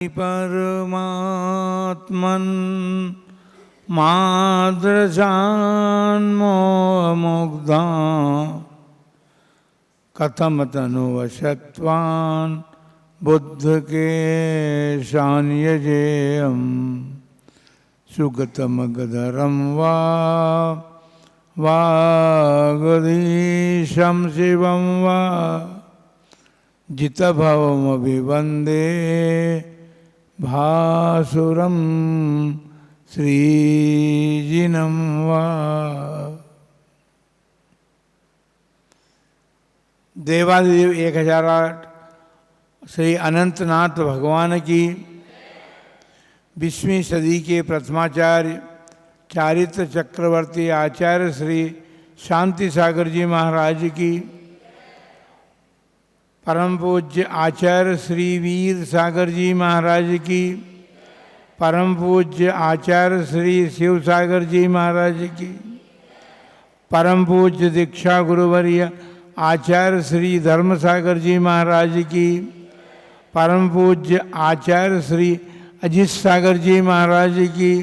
परमात्मन् माद्रजान्मोमुग्धा कथम तनुवशत्वान् बुद्ध के शान्यजेयं सुगतमगधरं वा वागधीशं शिवं वा जितभवमभिवन्दे भासुरं श्रीजिनं वा। देवादिदेव 1008 श्री अनंतनाथ भगवान की 20वीं सदी के प्रथमाचार्य चारित्र चक्रवर्ती आचार्य श्री शांति सागर जी महाराज की, परम पूज्य आचार्य श्री वीर सागर जी महाराज की, परम पूज्य आचार्य श्री शिव सागर जी महाराज की, परम पूज्य दीक्षा गुरुवर्य आचार्य श्री धर्म सागर जी महाराज की, परम पूज्य आचार्य श्री अजित सागर जी महाराज की,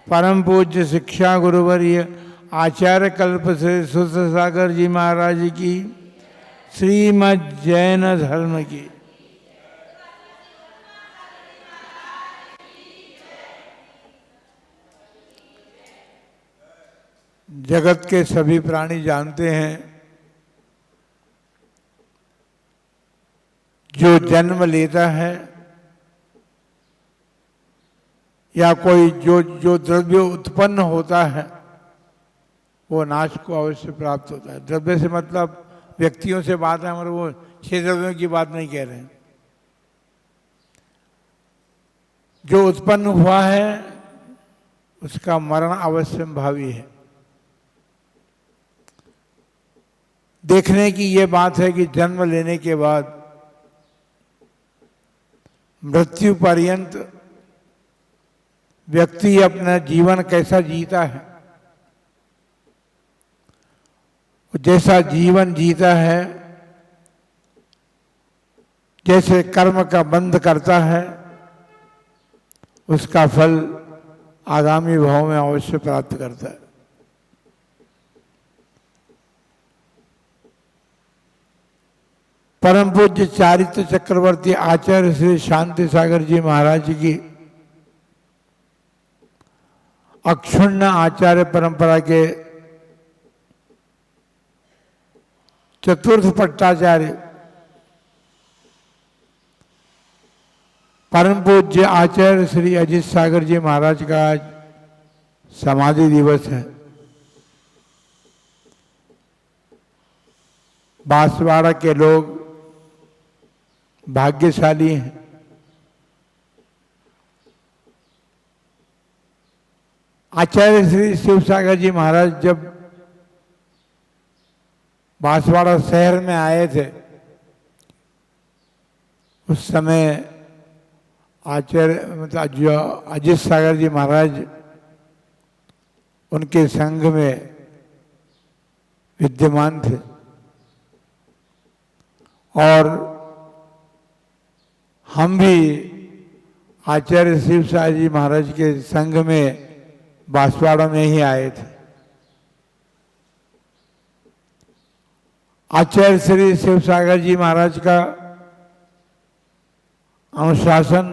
परम पूज्य शिक्षा गुरुवर्य आचार्य कल्प श्री सुध सागर जी महाराज की, श्रीमद् जैन धर्म की। जगत के सभी प्राणी जानते हैं, जो जन्म लेता है या कोई जो द्रव्य उत्पन्न होता है वो नाश को अवश्य प्राप्त होता है। द्रव्य से मतलब व्यक्तियों से बात है, हमारे वो 6 द्रव्यों की बात नहीं कह रहे हैं। जो उत्पन्न हुआ है उसका मरण अवश्य भावी है। देखने की ये बात है कि जन्म लेने के बाद मृत्यु पर्यंत व्यक्ति अपना जीवन कैसा जीता है। जैसा जीवन जीता है, जैसे कर्म का बंध करता है, उसका फल आगामी भाव में अवश्य प्राप्त करता है। परम पूज्य चारित्र चक्रवर्ती आचार्य श्री शांति सागर जी महाराज की अक्षुण्ण आचार्य परंपरा के चतुर्थ पट्टाचार्य परम पूज्य आचार्य श्री अजित सागर जी महाराज का आज समाधि दिवस है। बांसवाड़ा के लोग भाग्यशाली हैं। आचार्य श्री शिव सागर जी महाराज जब बांसवाड़ा शहर में आए थे, उस समय आचार्य मतलब जो अजित सागर जी महाराज उनके संघ में विद्यमान थे और हम भी आचार्य शिव सागर जी महाराज के संघ में बांसवाड़ा में ही आए थे। आचार्य श्री शिव सागर जी महाराज का अनुशासन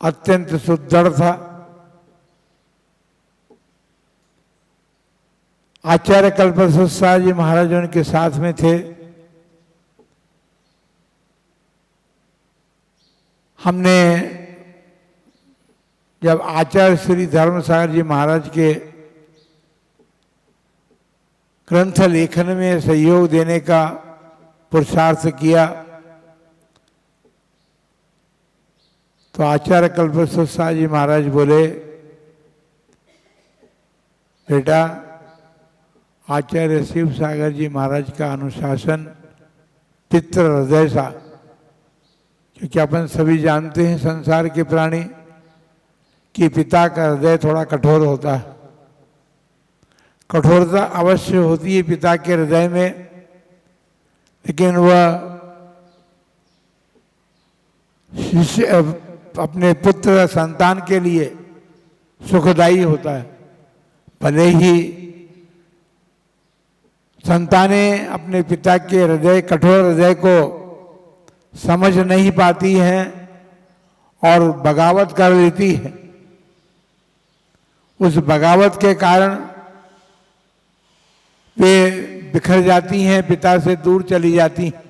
अत्यंत सुदृढ़ था। आचार्य कल्पवृक्ष जी महाराज उनके साथ में थे। हमने जब आचार्य श्री धर्म सागर जी महाराज के ग्रंथ लेखन में सहयोग देने का पुरुषार्थ किया तो आचार्य कल्पवृक्ष जी महाराज बोले, बेटा आचार्य शिव सागर जी महाराज का अनुशासन पितृ हृदय सा, क्योंकि अपन सभी जानते हैं संसार के प्राणी कि पिता का हृदय थोड़ा कठोर होता है। कठोरता अवश्य होती है पिता के हृदय में, लेकिन वह शिष्य अपने पुत्र संतान के लिए सुखदायी होता है। भले ही संतानें अपने पिता के हृदय, कठोर हृदय को समझ नहीं पाती हैं और बगावत कर लेती है, उस बगावत के कारण वे बिखर जाती हैं, पिता से दूर चली जाती हैं।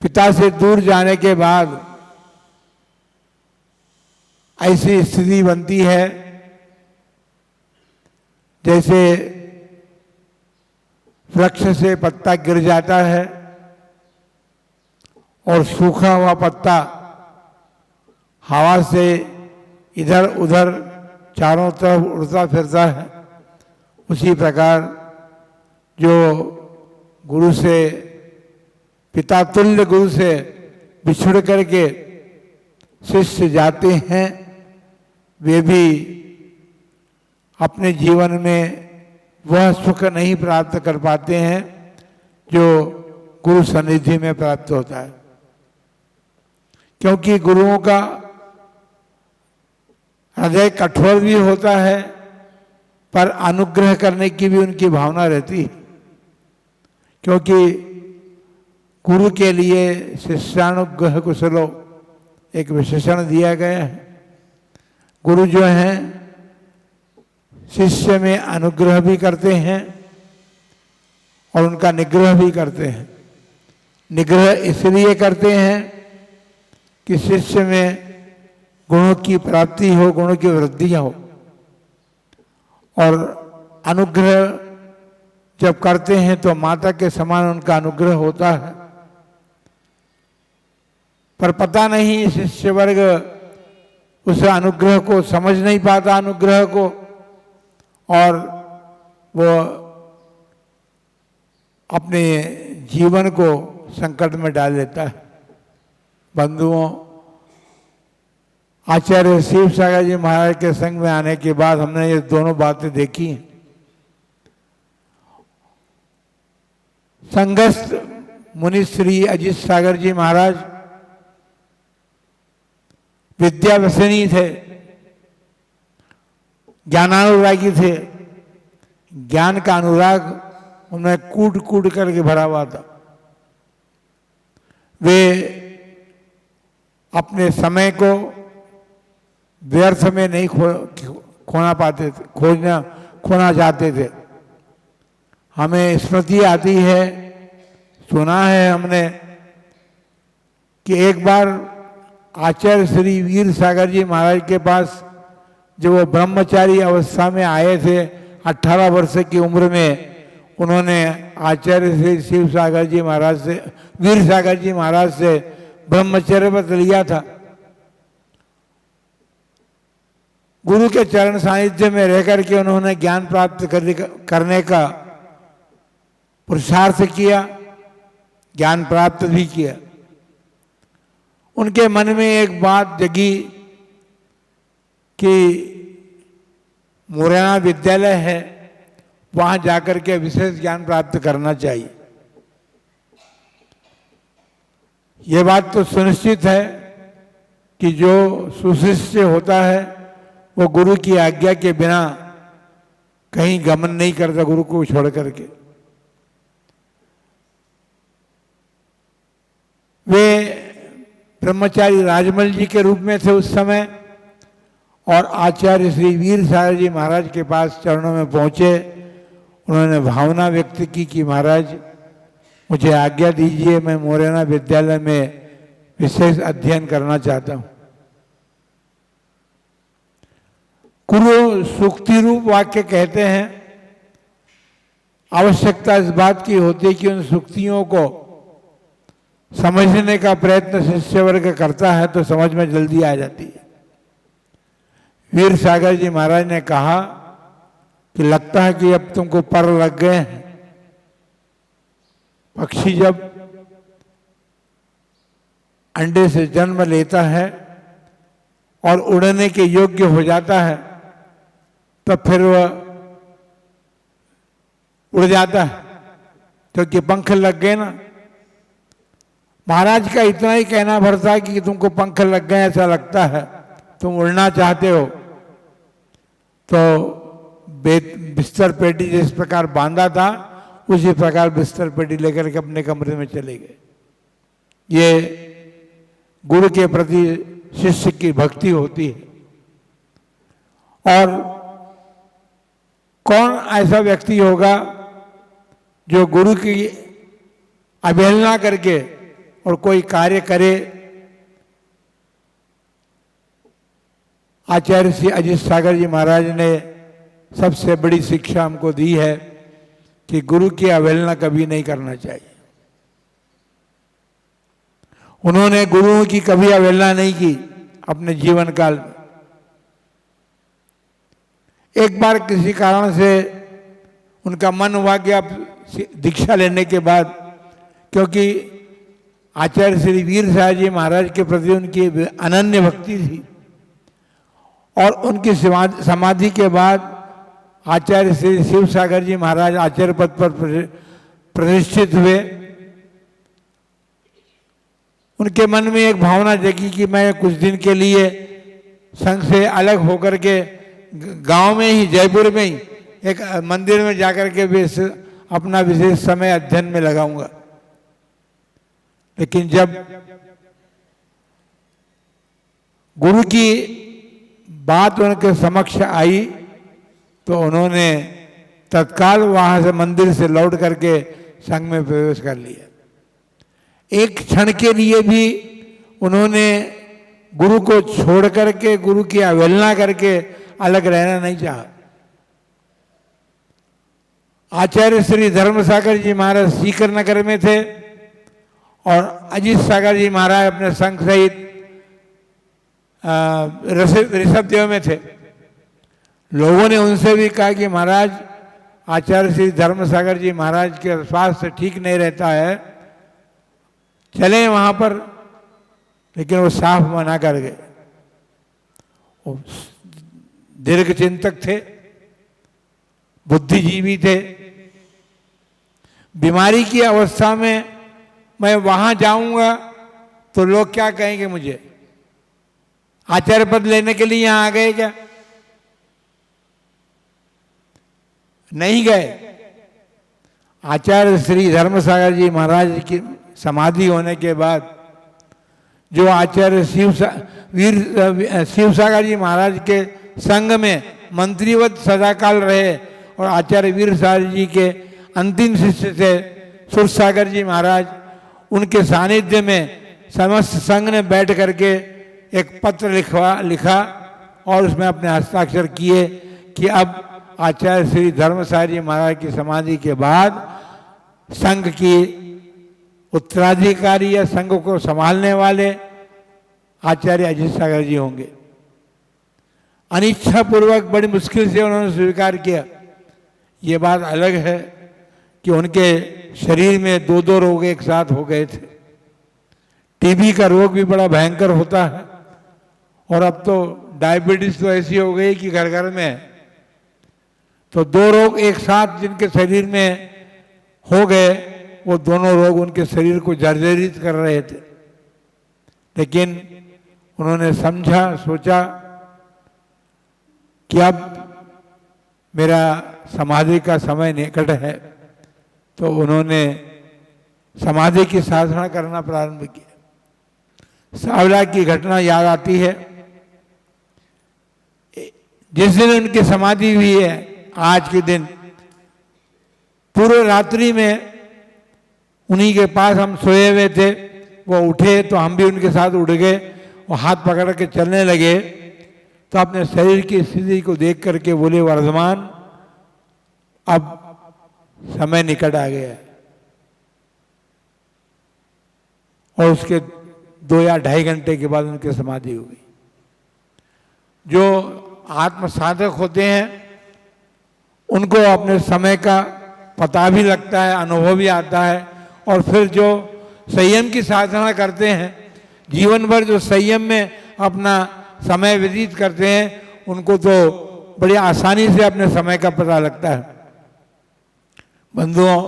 पिता से दूर जाने के बाद ऐसी स्थिति बनती है जैसे वृक्ष से पत्ता गिर जाता है और सूखा हुआ पत्ता हवा से इधर उधर चारों तरफ उड़ता फिरता है। उसी प्रकार जो गुरु से, पिता तुल्य गुरु से बिछुड़ करके शिष्य जाते हैं, वे भी अपने जीवन में वह सुख नहीं प्राप्त कर पाते हैं जो गुरु सन्निधि में प्राप्त होता है। क्योंकि गुरुओं का हृदय कठोर भी होता है, पर अनुग्रह करने की भी उनकी भावना रहती है। क्योंकि गुरु के लिए शिष्यानुग्रह कुशलो एक विशेषण दिया गया है। गुरु जो हैं शिष्य में अनुग्रह भी करते हैं और उनका निग्रह भी करते हैं। निग्रह इसलिए करते हैं कि शिष्य में गुणों की प्राप्ति हो, गुणों की वृद्धि हो, और अनुग्रह जब करते हैं तो माता के समान उनका अनुग्रह होता है। पर पता नहीं शिष्य वर्ग उस अनुग्रह को समझ नहीं पाता, अनुग्रह को, और वो अपने जीवन को संकट में डाल लेता है। बंधुओं, आचार्य शिव सागर जी महाराज के संग में आने के बाद हमने ये दोनों बातें देखी हैं। संघस्थ मुनि श्री अजित सागर जी महाराज विद्या व्यसनी थे, ज्ञानानुरागी थे। ज्ञान का अनुराग उनमें कूट कूट करके भरा हुआ था। वे अपने समय को व्यर्थ में नहीं खोना पाते थे, खोना चाहते थे। हमें स्मृति आती है, सुना है हमने कि एक बार आचार्य श्री वीर सागर जी महाराज के पास जब वो ब्रह्मचारी अवस्था में आए थे, 18 वर्ष की उम्र में, उन्होंने आचार्य श्री शिव सागर जी महाराज से, वीर सागर जी महाराज से ब्रह्मचर्य व्रत लिया था। गुरु के चरण सानिध्य में रह करके उन्होंने ज्ञान प्राप्त करने का पुरुषार्थ किया, ज्ञान प्राप्त भी किया। उनके मन में एक बात जगी कि मुरैना विद्यालय है, वहां जाकर के विशेष ज्ञान प्राप्त करना चाहिए। ये बात तो सुनिश्चित है कि जो सुशिष्य होता है वो गुरु की आज्ञा के बिना कहीं गमन नहीं करता, गुरु को छोड़ करके। वे ब्रह्मचारी राजमल जी के रूप में थे उस समय, और आचार्य श्री वीर सागर जी महाराज के पास चरणों में पहुंचे। उन्होंने भावना व्यक्त की कि महाराज मुझे आज्ञा दीजिए, मैं मुरैना विद्यालय में विशेष अध्ययन करना चाहता हूं। गुरु सूक्ति रूप वाक्य कहते हैं। आवश्यकता इस बात की होती है कि उन सूक्तियों को समझने का प्रयत्न शिष्य वर्ग करता है तो समझ में जल्दी आ जाती है। वीर सागर जी महाराज ने कहा कि लगता है कि अब तुमको पर लग गए हैं। पक्षी जब अंडे से जन्म लेता है और उड़ने के योग्य हो जाता है तो फिर वह उड़ जाता है, क्योंकि पंख लग गए ना। महाराज का इतना ही कहना भर था कि तुमको पंख लग गए ऐसा लगता है, तुम उड़ना चाहते हो, तो बिस्तर पेटी जिस प्रकार बांधा था उसी प्रकार बिस्तर पेटी लेकर के अपने कमरे में चले गए। ये गुरु के प्रति शिष्य की भक्ति होती है। और कौन ऐसा व्यक्ति होगा जो गुरु की अवहेलना करके और कोई कार्य करे। आचार्य श्री अजीत सागर जी महाराज ने सबसे बड़ी शिक्षा हमको दी है कि गुरु की अवहेलना कभी नहीं करना चाहिए। उन्होंने गुरुओं की कभी अवहेलना नहीं की अपने जीवन काल में। एक बार किसी कारण से उनका मन हुआ कि अब दीक्षा लेने के बाद, क्योंकि आचार्य श्री वीर सागर जी महाराज के प्रति उनकी अनन्य भक्ति थी, और उनकी समाधि के बाद आचार्य श्री शिव सागर जी महाराज आचार्य पद पर प्रतिष्ठित हुए। उनके मन में एक भावना जगी कि मैं कुछ दिन के लिए संघ से अलग होकर के गांव में ही, जयपुर में ही एक मंदिर में जाकर के भी अपना विशेष समय अध्ययन में लगाऊंगा। लेकिन जब गुरु की बात उनके समक्ष आई तो उन्होंने तत्काल वहां से मंदिर से लौट करके संघ में प्रवेश कर लिया। एक क्षण के लिए भी उन्होंने गुरु को छोड़ करके, गुरु की अवहेलना करके अलग रहना नहीं चाहा। आचार्य श्री धर्म सागर जी महाराज सीकर नगर में थे और अजीत सागर जी महाराज अपने संघ सहित ऋषभदेव में थे। लोगों ने उनसे भी कहा कि महाराज, आचार्य श्री धर्म सागर जी महाराज के स्वास्थ्य ठीक नहीं रहता है, चलें वहां पर। लेकिन वो साफ मना कर गए। वो दीर्घ चिंतक थे, बुद्धिजीवी थे। बीमारी की अवस्था में मैं वहां जाऊंगा तो लोग क्या कहेंगे मुझे, आचार्य पद लेने के लिए यहां आ गए क्या? नहीं गए। आचार्य श्री धर्म सागर जी महाराज की समाधि होने के बाद जो आचार्य शिव सागर जी महाराज के संग में मंत्रीवत सदाकाल रहे और आचार्य वीर सागर जी के अंतिम शिष्य थे सुर सागर जी महाराज, उनके सानिध्य में समस्त संघ ने बैठ करके एक पत्र लिखा और उसमें अपने हस्ताक्षर किए कि अब आचार्य श्री धर्म सागर जी महाराज की समाधि के बाद संघ की उत्तराधिकारी या संघ को संभालने वाले आचार्य अजीत सागर जी होंगे। अनिच्छा पूर्वक बड़ी मुश्किल से उन्होंने स्वीकार किया। ये बात अलग है कि उनके शरीर में दो दो रोग एक साथ हो गए थे। टीबी का रोग भी बड़ा भयंकर होता है और अब तो डायबिटीज तो ऐसी हो गई कि घर घर में है। तो दो रोग एक साथ जिनके शरीर में हो गए, वो दोनों रोग उनके शरीर को जर्जरित कर रहे थे। लेकिन उन्होंने समझा, सोचा कि अब मेरा समाधि का समय निकट है, तो उन्होंने समाधि की साधना करना प्रारंभ किया। सावला की घटना याद आती है। जिस दिन उनकी समाधि हुई है, आज के दिन पूर्व रात्रि में उन्हीं के पास हम सोए हुए थे। वो उठे तो हम भी उनके साथ उठ गए और हाथ पकड़ के चलने लगे। तो अपने शरीर की स्थिति को देख करके बोले, वर्धमान, अब समय निकट आ गया है। और उसके 2 या 2.5 घंटे के बाद उनकी समाधि हो गई। जो आत्म साधक होते हैं उनको अपने समय का पता भी लगता है, अनुभव भी आता है। और फिर जो संयम की साधना करते हैं, जीवन भर जो संयम में अपना समय व्यतीत करते हैं, उनको तो बड़ी आसानी से अपने समय का पता लगता है। बंधुओं,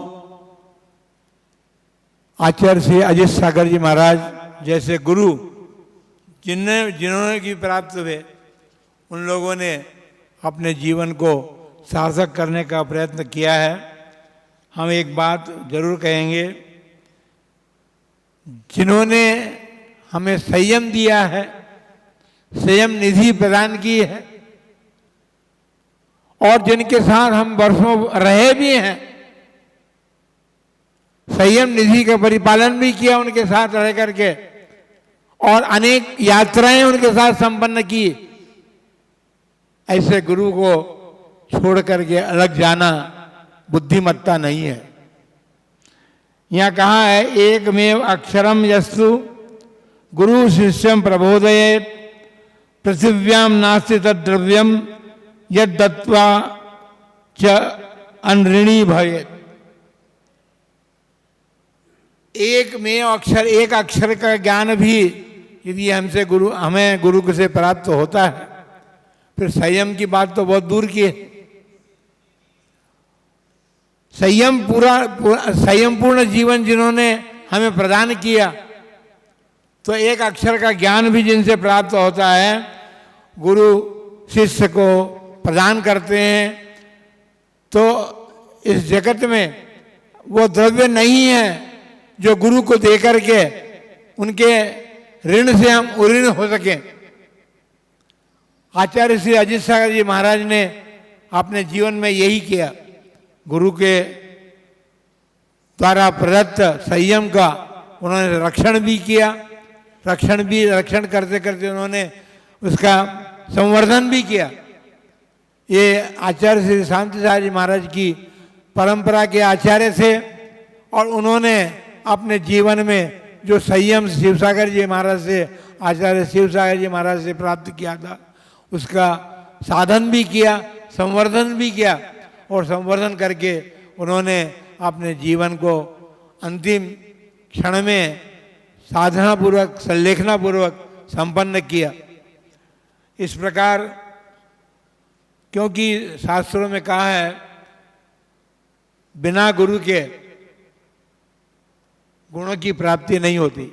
आचार्य श्री अजित सागर जी महाराज जैसे गुरु जिन्होंने की प्राप्त हुए, उन लोगों ने अपने जीवन को सार्थक करने का प्रयत्न किया है। हम एक बात जरूर कहेंगे, जिन्होंने हमें संयम दिया है, संयम निधि प्रदान की है, और जिनके साथ हम वर्षों रहे भी हैं, संयम निधि का परिपालन भी किया उनके साथ रह करके, और अनेक यात्राएं उनके साथ संपन्न की, ऐसे गुरु को छोड़ करके अलग जाना बुद्धिमत्ता नहीं है। यहां कहा है, एकमेव अक्षरम यस्तु गुरु शिष्यम प्रबोधयेत् पृथिव्याम नास्ति तद्द्रव्यम यद दत्वा च अनऋणी भवेत्। एक में अक्षर, एक अक्षर का ज्ञान भी यदि हमें गुरु से प्राप्त होता है, फिर संयम की बात तो बहुत दूर की है। संयमपूर्ण जीवन जिन्होंने हमें प्रदान किया, तो एक अक्षर का ज्ञान भी जिनसे प्राप्त होता है, गुरु शिष्य को प्रदान करते हैं, तो इस जगत में वो द्रव्य नहीं है जो गुरु को देकर के उनके ऋण से हम उऋण हो सके। आचार्य श्री अजित सागर जी महाराज ने अपने जीवन में यही किया, गुरु के द्वारा प्रदत्त संयम का उन्होंने रक्षण भी किया, रक्षण करते करते उन्होंने उसका संवर्धन भी किया। ये आचार्य श्री शांति सागर जी महाराज की परंपरा के आचार्य थे, और उन्होंने अपने जीवन में जो संयम शिवसागर जी महाराज से, आचार्य शिवसागर जी महाराज से प्राप्त किया था, उसका साधन भी किया, संवर्धन भी किया, और संवर्धन करके उन्होंने अपने जीवन को अंतिम क्षण में साधना पूर्वक, संलेखना पूर्वक संपन्न किया। इस प्रकार, क्योंकि शास्त्रों में कहा है, बिना गुरु के गुणों की प्राप्ति नहीं होती।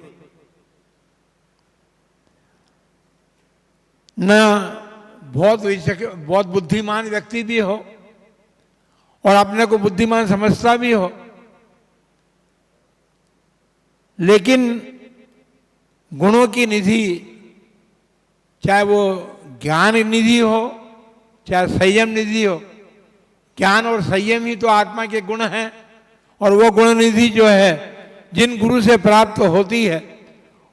न बहुत बुद्धिमान व्यक्ति भी हो और अपने को बुद्धिमान समझता भी हो, लेकिन गुणों की निधि, चाहे वो ज्ञान निधि हो चाहे संयम निधि हो, ज्ञान और संयम ही तो आत्मा के गुण हैं, और वो गुण निधि जो है जिन गुरु से प्राप्त होती है,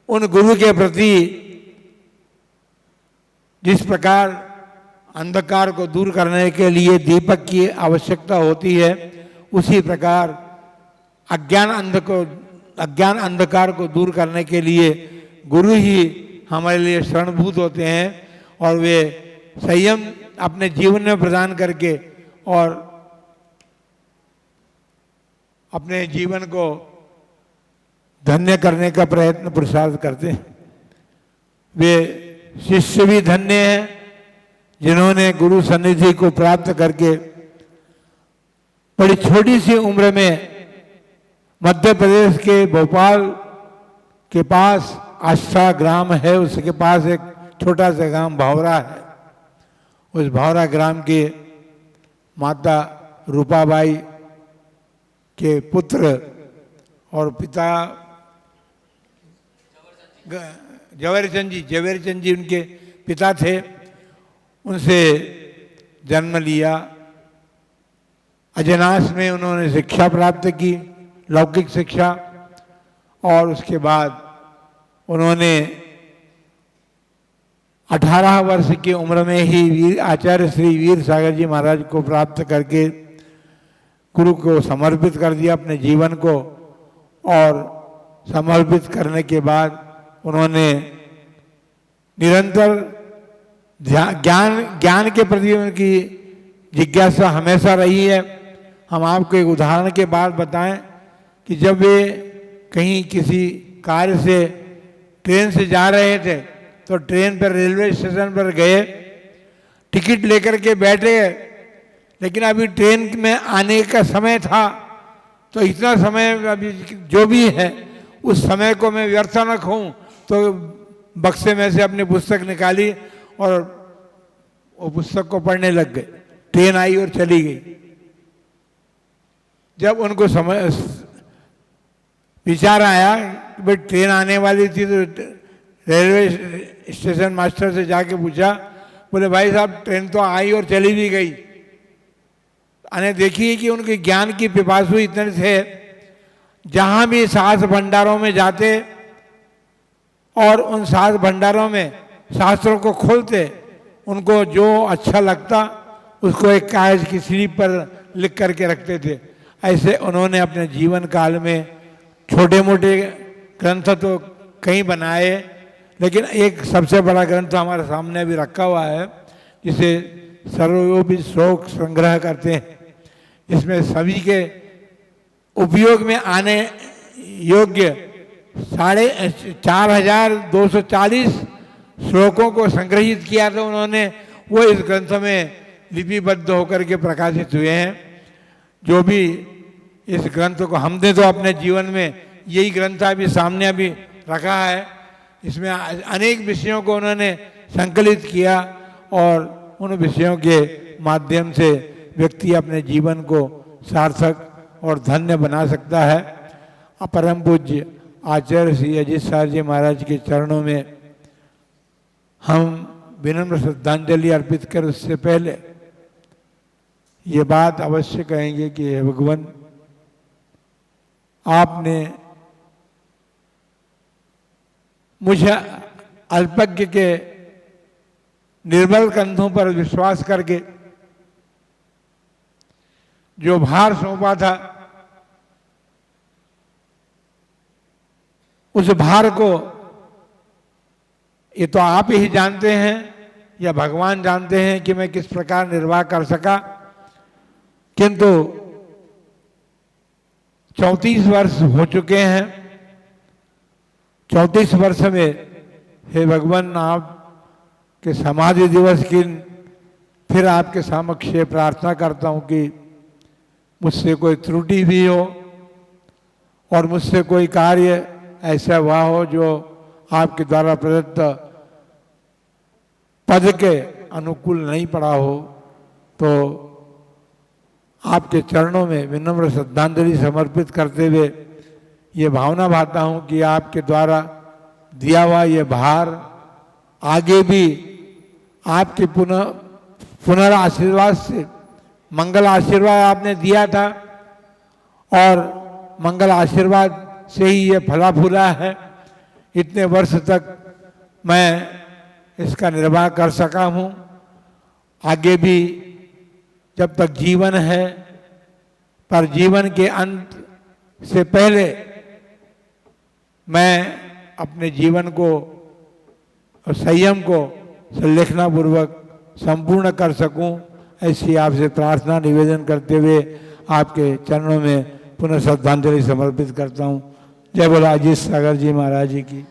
उन गुरु के प्रति जिस प्रकार अंधकार को दूर करने के लिए दीपक की आवश्यकता होती है, उसी प्रकार अज्ञान अंधकार को दूर करने के लिए गुरु ही हमारे लिए शरणभूत होते हैं, और वे संयम अपने जीवन में प्रदान करके और अपने जीवन को धन्य करने का प्रयत्न पुरुषार्थ करते हैं। वे शिष्य भी धन्य हैं जिन्होंने गुरु सन्निधि को प्राप्त करके बड़ी छोटी सी उम्र में मध्य प्रदेश के भोपाल के पास आस्था ग्राम है, उसके पास एक छोटा सा ग्राम भावरा है। उस भावरा ग्राम के माता रूपाबाई के पुत्र और पिता जवेरचंद जी उनके पिता थे, उनसे जन्म लिया। अजनास में उन्होंने शिक्षा प्राप्त की, लौकिक शिक्षा, और उसके बाद उन्होंने 18 वर्ष की उम्र में ही आचार्य श्री वीर सागर जी महाराज को प्राप्त करके गुरु को समर्पित कर दिया अपने जीवन को, और समर्पित करने के बाद उन्होंने निरंतर ज्ञान के प्रति उनकी जिज्ञासा हमेशा रही है। हम आपको एक उदाहरण के बाद बताएं कि जब वे कहीं किसी कार्य से ट्रेन से जा रहे थे, तो ट्रेन पर रेलवे स्टेशन पर गए, टिकट लेकर के बैठे, लेकिन अभी ट्रेन में आने का समय था, तो इतना समय अभी जो भी है उस समय को मैं व्यर्थ न खाऊं, तो बक्से में से अपनी पुस्तक निकाली और वो पुस्तक को पढ़ने लग गए। ट्रेन आई और चली गई। जब उनको विचार आया कि भाई ट्रेन आने वाली थी, तो रेलवे स्टेशन मास्टर से जाके पूछा, बोले भाई साहब ट्रेन तो आई और चली भी गई। अने देखिए कि उनके ज्ञान की पिपासु इतने थे, जहां भी साहस भंडारों में जाते और उन साहस भंडारों में शास्त्रों को खोलते, उनको जो अच्छा लगता उसको एक कागज की स्लिप पर लिख करके रखते थे। ऐसे उन्होंने अपने जीवन काल में छोटे मोटे ग्रंथ तो कई बनाए, लेकिन एक सबसे बड़ा ग्रंथ हमारे सामने अभी रखा हुआ है, जिसे सर्वयोपी श्लोक संग्रह करते हैं। इसमें सभी के उपयोग में आने योग्य 4240 श्लोकों को संग्रहित किया था उन्होंने। वो इस ग्रंथ में लिपिबद्ध होकर के प्रकाशित हुए हैं। जो भी इस ग्रंथ को हमने तो अपने जीवन में यही ग्रंथ अभी सामने अभी रखा है, इसमें अनेक विषयों को उन्होंने संकलित किया और उन विषयों के माध्यम से व्यक्ति अपने जीवन को सार्थक और धन्य बना सकता है। परम पूज्य आचार्य श्री अजीत सागर जी महाराज के चरणों में हम विनम्र श्रद्धांजलि अर्पित कर उससे पहले ये बात अवश्य कहेंगे कि हे भगवान, आपने मुझे अल्पज्ञ के निर्बल कंधों पर विश्वास करके जो भार सौंपा था, उस भार को ये तो आप ही जानते हैं या भगवान जानते हैं कि मैं किस प्रकार निर्वाह कर सका। किंतु 34 वर्ष हो चुके हैं। 34 वर्ष में हे भगवान, आप के समाधि दिवस की फिर आपके समक्ष प्रार्थना करता हूं कि मुझसे कोई त्रुटि भी हो और मुझसे कोई कार्य ऐसा हुआ हो जो आपके द्वारा प्रदत्त पद के अनुकूल नहीं पड़ा हो, तो आपके चरणों में विनम्र श्रद्धांजलि समर्पित करते हुए ये भावना भाता हूं कि आपके द्वारा दिया हुआ ये भार आगे भी आपके पुनर्आशीर्वाद से, मंगल आशीर्वाद आपने दिया था और मंगल आशीर्वाद से ही ये फला फूला है। इतने वर्ष तक मैं इसका निर्वाह कर सका हूँ। आगे भी जब तक जीवन है, पर जीवन के अंत से पहले मैं अपने जीवन को और संयम को संलेखना पूर्वक संपूर्ण कर सकूं, ऐसी आपसे प्रार्थना निवेदन करते हुए आपके चरणों में पुनः श्रद्धांजलि समर्पित करता हूं। जय बोला अजीत सागर जी महाराज जी की।